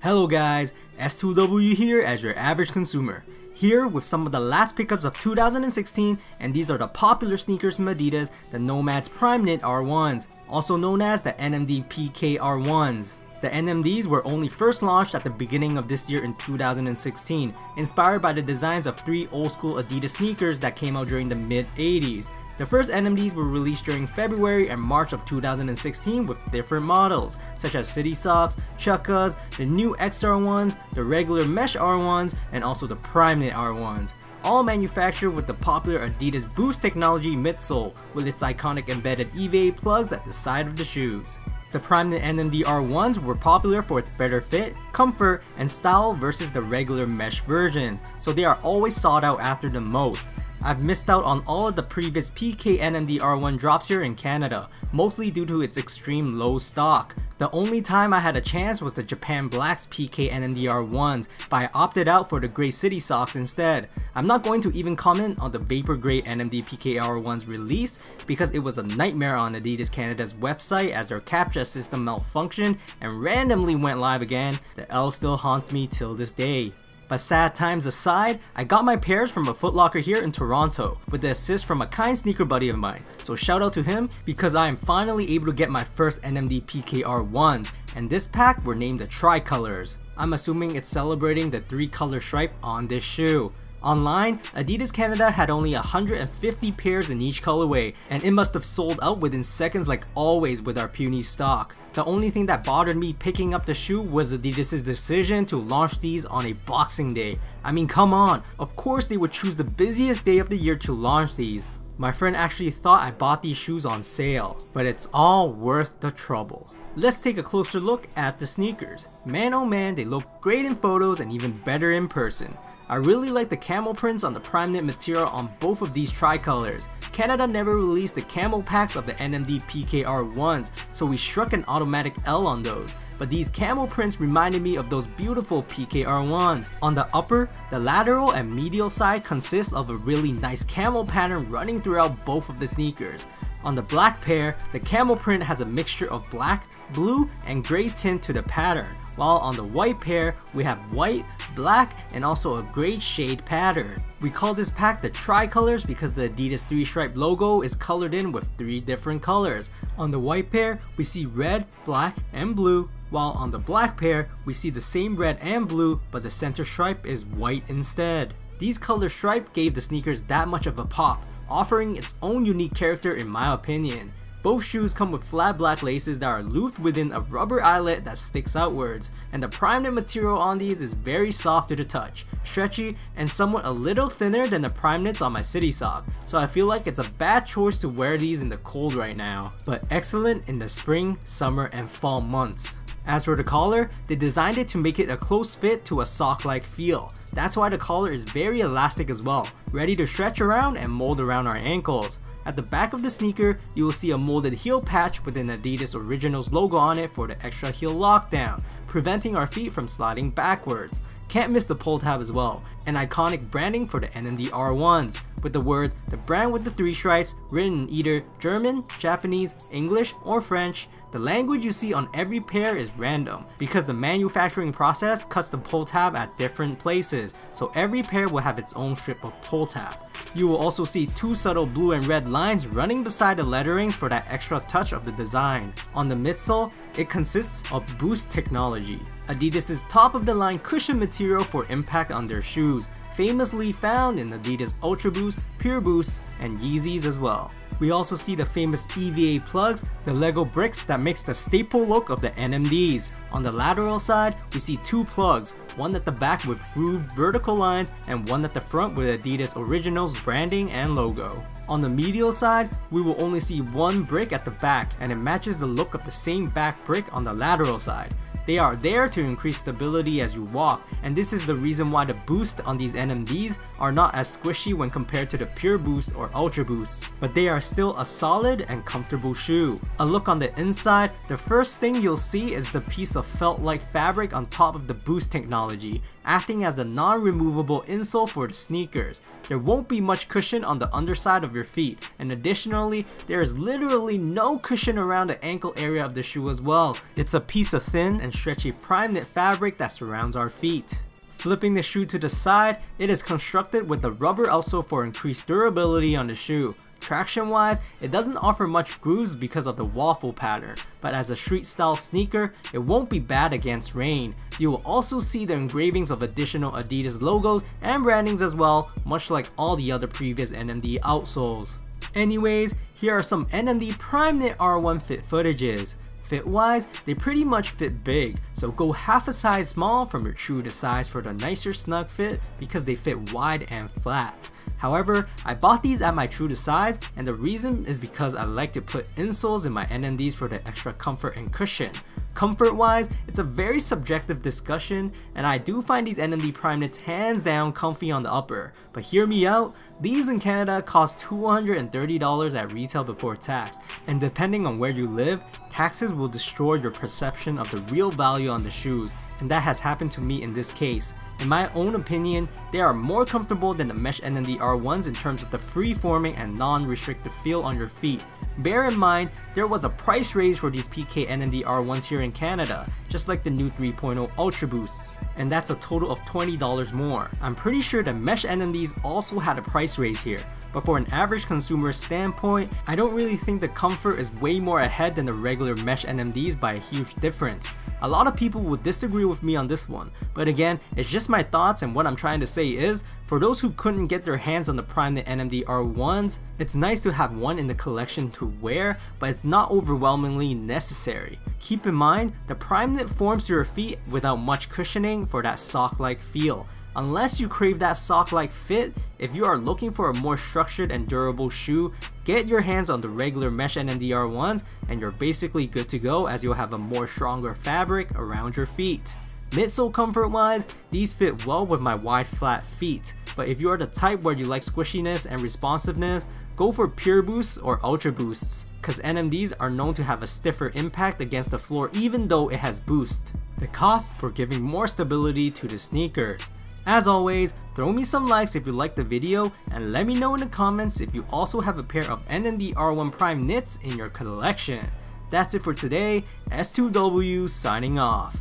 Hello guys, S2W here as your average consumer. Here with some of the last pickups of 2016, and these are the popular sneakers from Adidas, the Nomad's Primeknit R1s, also known as the NMD PK R1s. The NMDs were only first launched at the beginning of this year in 2016, inspired by the designs of 3 old school Adidas sneakers that came out during the mid-80s. The first NMDs were released during February and March of 2016 with different models, such as City Socks, Chukkas, the new XR1s, the regular Mesh R1s, and also the Primeknit R1s. All manufactured with the popular Adidas Boost technology midsole, with its iconic embedded EVA plugs at the side of the shoes. The Primeknit NMD R1s were popular for its better fit, comfort, and style versus the regular mesh versions, so they are always sought out after the most. I've missed out on all of the previous PK NMD R1 drops here in Canada, mostly due to its extreme low stock. The only time I had a chance was the Japan Black's PK NMD R1s, but I opted out for the grey City Socks instead. I'm not going to even comment on the Vapor Grey NMD PK R1's release because it was a nightmare on Adidas Canada's website as their CAPTCHA system malfunctioned and randomly went live again. The L still haunts me till this day. But sad times aside, I got my pairs from a Footlocker here in Toronto with the assist from a kind sneaker buddy of mine, so shout out to him because I am finally able to get my first NMD PK R1s, and this pack were named the Tricolors. I'm assuming it's celebrating the 3-color stripe on this shoe. Online, Adidas Canada had only 150 pairs in each colorway, and it must have sold out within seconds like always with our puny stock. The only thing that bothered me picking up the shoe was Adidas' decision to launch these on a Boxing Day. I mean, come on, of course they would choose the busiest day of the year to launch these. My friend actually thought I bought these shoes on sale, but it's all worth the trouble. Let's take a closer look at the sneakers. Man oh man, they look great in photos and even better in person. I really like the camel prints on the Primeknit material on both of these tricolors. Canada never released the camel packs of the NMD PK R1s, so we struck an automatic L on those. But these camel prints reminded me of those beautiful PK R1s. On the upper, the lateral and medial side consists of a really nice camel pattern running throughout both of the sneakers. On the black pair, the camel print has a mixture of black, blue, and gray tint to the pattern, while on the white pair, we have white, black, and also a gray shade pattern. We call this pack the Tricolors because the Adidas 3-stripe logo is colored in with 3 different colors. On the white pair, we see red, black, and blue, while on the black pair, we see the same red and blue, but the center stripe is white instead. These color stripe gave the sneakers that much of a pop, offering its own unique character in my opinion. Both shoes come with flat black laces that are looped within a rubber eyelet that sticks outwards, and the Primeknit material on these is very soft to the touch, stretchy, and somewhat a little thinner than the Primeknits on my City Sock, so I feel like it's a bad choice to wear these in the cold right now, but excellent in the spring, summer, and fall months. As for the collar, they designed it to make it a close fit to a sock-like feel. That's why the collar is very elastic as well, ready to stretch around and mold around our ankles. At the back of the sneaker, you will see a molded heel patch with an Adidas Originals logo on it for the extra heel lockdown, preventing our feet from sliding backwards. Can't miss the pull tab as well, an iconic branding for the NMD R1s, with the words "the brand with the 3 stripes" written in either German, Japanese, English, or French. The language you see on every pair is random because the manufacturing process cuts the pull tab at different places, so every pair will have its own strip of pull tab. You will also see 2 subtle blue and red lines running beside the letterings for that extra touch of the design. On the midsole, it consists of Boost technology, Adidas' top of the line cushion material for impact on their shoes, famously found in Adidas Ultra Boost, Pure Boosts, and Yeezys as well. We also see the famous EVA plugs, the Lego bricks that makes the staple look of the NMDs. On the lateral side, we see 2 plugs, one at the back with grooved vertical lines and one at the front with Adidas Originals branding and logo. On the medial side, we will only see 1 brick at the back, and it matches the look of the same back brick on the lateral side. They are there to increase stability as you walk, and this is the reason why the boost on these NMDs are not as squishy when compared to the Pure Boost or Ultra Boosts, but they are still a solid and comfortable shoe. A look on the inside, the first thing you'll see is the piece of felt-like fabric on top of the Boost technology. acting as the non-removable insole for the sneakers. There won't be much cushion on the underside of your feet, and additionally, there is literally no cushion around the ankle area of the shoe as well. It's a piece of thin and stretchy Primeknit fabric that surrounds our feet. Flipping the shoe to the side, it is constructed with a rubber outsole for increased durability on the shoe. Traction wise, it doesn't offer much grooves because of the waffle pattern, but as a street style sneaker, it won't be bad against rain. You will also see the engravings of additional Adidas logos and brandings as well, much like all the other previous NMD outsoles. Anyways, here are some NMD Primeknit R1 fit footages. Fit wise, they pretty much fit big, so go half a size small from your true to size for the nicer snug fit because they fit wide and flat. However, I bought these at my true to size, and the reason is because I like to put insoles in my NMDs for the extra comfort and cushion. Comfort wise, it's a very subjective discussion, and I do find these NMD Primeknits hands down comfy on the upper, but hear me out, these in Canada cost $230 at retail before tax, and depending on where you live, taxes will destroy your perception of the real value on the shoes, and that has happened to me in this case. In my own opinion, they are more comfortable than the mesh NMD R1s in terms of the free-forming and non-restrictive feel on your feet. Bear in mind, there was a price raise for these PK NMD R1s here in Canada, just like the new 3.0 Ultra Boosts, and that's a total of $20 more. I'm pretty sure the mesh NMDs also had a price raise here, but for an average consumer standpoint, I don't really think the comfort is way more ahead than the regular mesh NMDs by a huge difference. A lot of people would disagree with me on this one, but again, it's just my thoughts, and what I'm trying to say is, for those who couldn't get their hands on the Primeknit NMD R1s, it's nice to have one in the collection to wear, but it's not overwhelmingly necessary. Keep in mind, the Primeknit forms to your feet without much cushioning for that sock-like feel. Unless you crave that sock-like fit, if you are looking for a more structured and durable shoe, get your hands on the regular mesh NMD R1s and you're basically good to go, as you'll have a more stronger fabric around your feet. Midsole comfort wise, these fit well with my wide flat feet, but if you are the type where you like squishiness and responsiveness, go for Pure Boosts or Ultra Boosts, cause NMDs are known to have a stiffer impact against the floor even though it has boost. The cost for giving more stability to the sneakers. As always, throw me some likes if you liked the video, and let me know in the comments if you also have a pair of NMD R1 Primeknits in your collection. That's it for today, S2W signing off.